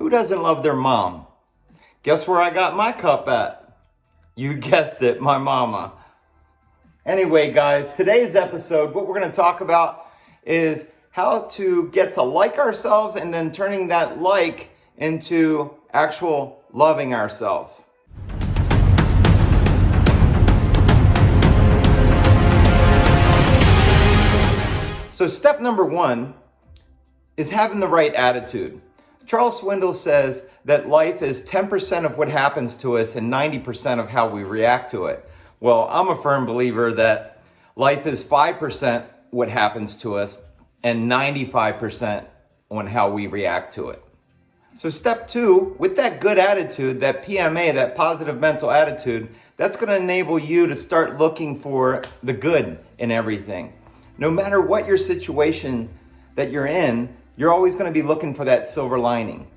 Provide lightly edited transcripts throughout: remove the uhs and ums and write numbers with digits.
Who doesn't love their mom? Guess where I got my cup at? You guessed it, my mama. Anyway, guys, today's episode, what we're going to talk about is how to get to like ourselves and then turning that like into actual loving ourselves. So step number one is having the right attitude. Charles Swindoll says that life is 10% of what happens to us and 90% of how we react to it. Well, I'm a firm believer that life is 5% what happens to us and 95% on how we react to it. So step two, with that good attitude, that PMA, that positive mental attitude, that's going to enable you to start looking for the good in everything. No matter what your situation that you're in, you're always going to be looking for that silver lining.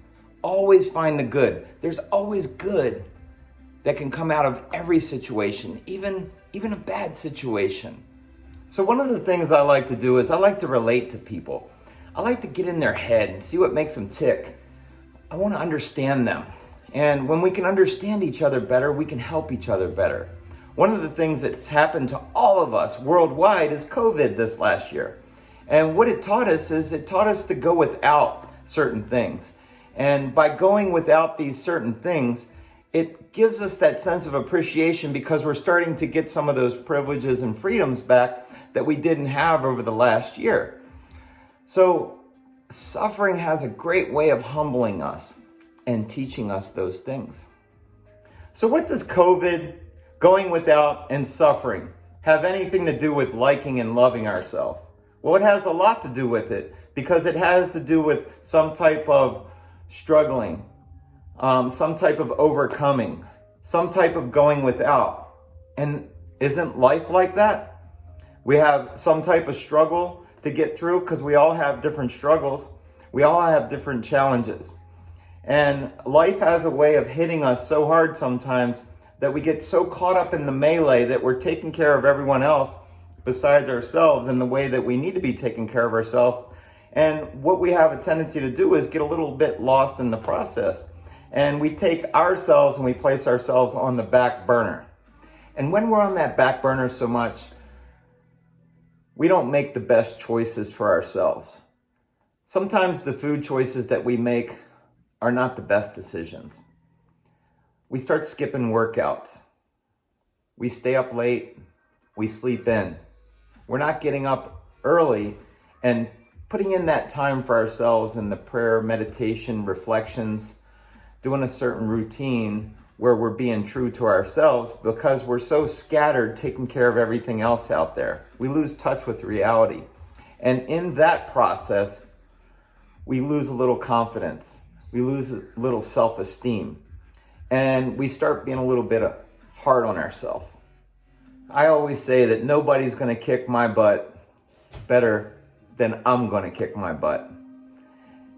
Always find the good. There's always good that can come out of every situation, even a bad situation. So one of the things I like to do is I like to relate to people. I like to get in their head and see what makes them tick. I want to understand them. And when we can understand each other better, we can help each other better. One of the things that's happened to all of us worldwide is COVID this last year. And what it taught us is it taught us to go without certain things. And by going without these certain things, it gives us that sense of appreciation because we're starting to get some of those privileges and freedoms back that we didn't have over the last year. So suffering has a great way of humbling us and teaching us those things. So what does COVID, going without, and suffering have anything to do with liking and loving ourselves? Well, it has a lot to do with it because it has to do with some type of struggling, some type of overcoming, some type of going without. And isn't life like that? We have some type of struggle to get through because we all have different struggles. We all have different challenges. And life has a way of hitting us so hard sometimes that we get so caught up in the melee that we're taking care of everyone else besides ourselves in the way that we need to be taking care of ourselves. And what we have a tendency to do is get a little bit lost in the process. And we take ourselves and we place ourselves on the back burner. And when we're on that back burner so much, we don't make the best choices for ourselves. Sometimes the food choices that we make are not the best decisions. We start skipping workouts. We stay up late. We sleep in. We're not getting up early and putting in that time for ourselves in the prayer, meditation, reflections, doing a certain routine where we're being true to ourselves because we're so scattered taking care of everything else out there. We lose touch with reality. And in that process, we lose a little confidence. We lose a little self-esteem. And we start being a little bit hard on ourselves. I always say that nobody's going to kick my butt better than I'm going to kick my butt.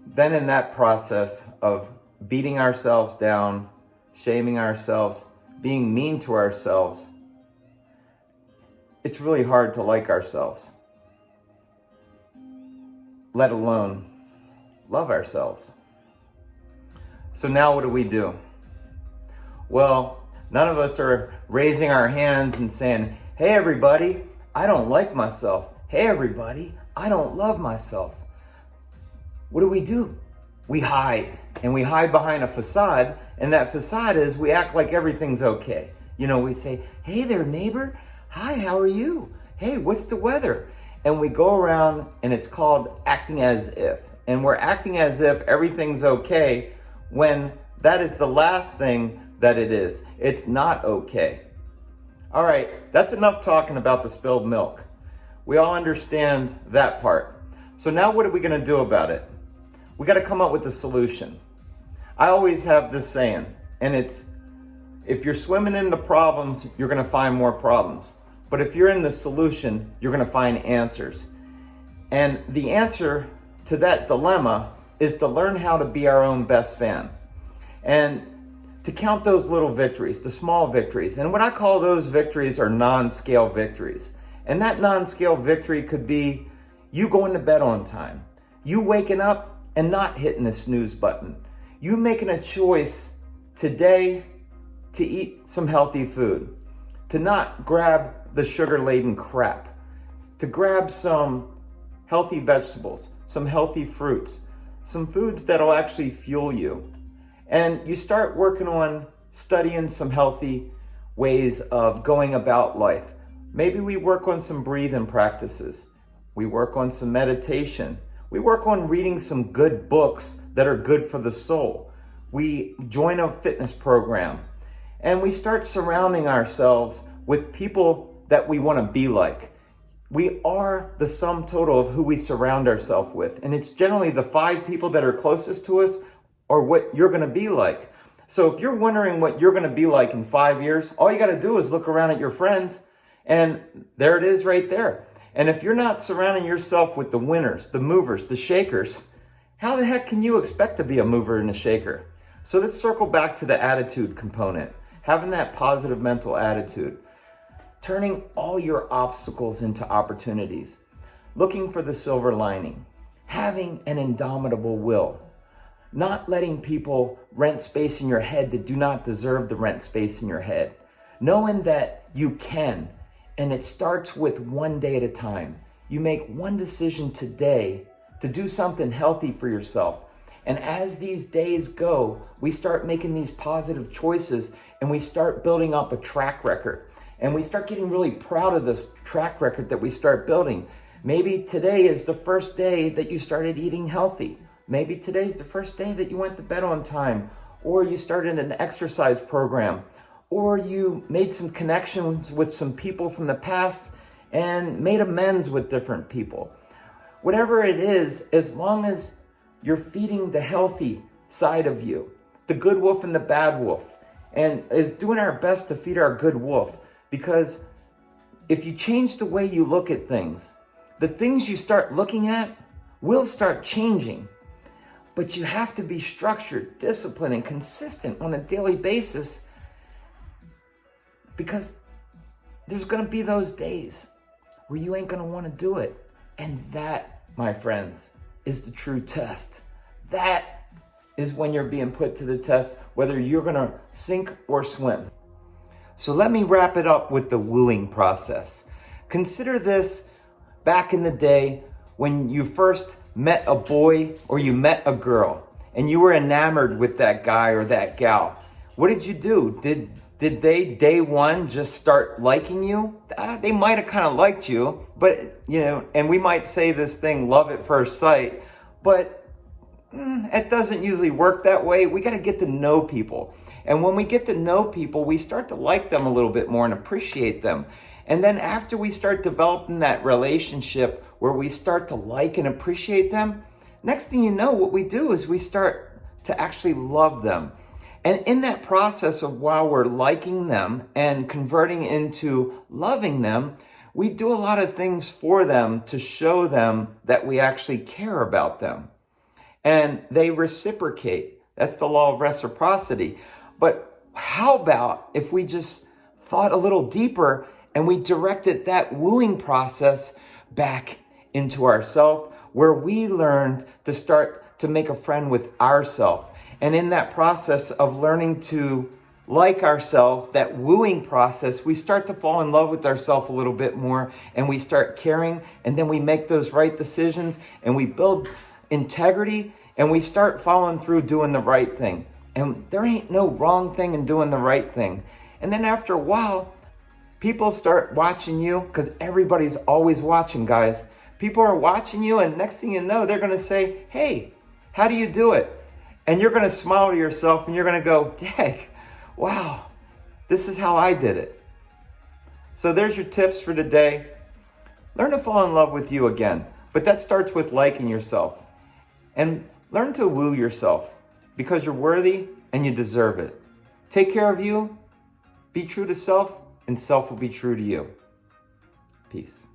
Then in that process of beating ourselves down, shaming ourselves, being mean to ourselves, it's really hard to like ourselves, let alone love ourselves. So now what do? Well, none of us are raising our hands and saying, hey everybody, I don't like myself. Hey everybody, I don't love myself. What do? We hide, and we hide behind a facade, and that facade is we act like everything's okay. You know, we say, hey there neighbor, hi, how are you? Hey, what's the weather? And we go around and it's called acting as if. And we're acting as if everything's okay when that is the last thing that it is. It's not okay. All right, that's enough talking about the spilled milk. We all understand that part. So now what are we going to do about it? We got to come up with a solution. I always have this saying, and it's, if you're swimming in the problems, you're going to find more problems. But if you're in the solution, you're going to find answers. And the answer to that dilemma is to learn how to be our own best fan. And to count those little victories, the small victories. And what I call those victories are non-scale victories. And that non-scale victory could be you going to bed on time, you waking up and not hitting the snooze button, You making a choice today to eat some healthy food, to not grab the sugar-laden crap, to grab some healthy vegetables, some healthy fruits, some foods that'll actually fuel you. And you start working on studying some healthy ways of going about life. Maybe we work on some breathing practices. We work on some meditation. We work on reading some good books that are good for the soul. We join a fitness program. And we start surrounding ourselves with people that we want to be like. We are the sum total of who we surround ourselves with. And it's generally the 5 people that are closest to us or what you're going to be like. So if you're wondering what you're going to be like in 5 years, all you got to do is look around at your friends, and there it is right there. And if you're not surrounding yourself with the winners, the movers, the shakers, how the heck can you expect to be a mover and a shaker? So let's circle back to the attitude component. Having that positive mental attitude. Turning all your obstacles into opportunities. Looking for the silver lining. Having an indomitable will. Not letting people rent space in your head that do not deserve the rent space in your head. Knowing that you can, and it starts with one day at a time. You make one decision today to do something healthy for yourself. And as these days go, we start making these positive choices and we start building up a track record. And we start getting really proud of this track record that we start building. Maybe today is the first day that you started eating healthy. Maybe today's the first day that you went to bed on time, or you started an exercise program, or you made some connections with some people from the past and made amends with different people. Whatever it is, as long as you're feeding the healthy side of you, the good wolf and the bad wolf, and is doing our best to feed our good wolf. Because if you change the way you look at things, the things you start looking at will start changing. But you have to be structured, disciplined, and consistent on a daily basis, because there's going to be those days where you ain't going to want to do it. And that, my friends, is the true test. That is when you're being put to the test, whether you're going to sink or swim. So let me wrap it up with the wooing process. Consider this back in the day when you first met a boy or you met a girl and you were enamored with that guy or that gal. What did you do? Did they, day one, just start liking you? They might have kind of liked you, but, and we might say this thing, love at first sight, but it doesn't usually work that way. We got to get to know people. And when we get to know people, we start to like them a little bit more and appreciate them. And then after we start developing that relationship where we start to like and appreciate them, next thing you know, what we do is we start to actually love them. And in that process of while we're liking them and converting into loving them, we do a lot of things for them to show them that we actually care about them. And they reciprocate. That's the law of reciprocity. But how about if we just thought a little deeper and we directed that wooing process back into ourselves, where we learned to start to make a friend with ourselves. And in that process of learning to like ourselves, that wooing process, we start to fall in love with ourselves a little bit more, and we start caring, and then we make those right decisions, and we build integrity, and we start following through doing the right thing. And there ain't no wrong thing in doing the right thing. And then after a while, people start watching you, because everybody's always watching, guys. People are watching you, and next thing you know, they're going to say, hey, how do you do it? And you're going to smile to yourself, and you're going to go, dang, wow, this is how I did it. So there's your tips for today. Learn to fall in love with you again. But that starts with liking yourself. And learn to woo yourself, because you're worthy and you deserve it. Take care of you. Be true to self, and self will be true to you. Peace.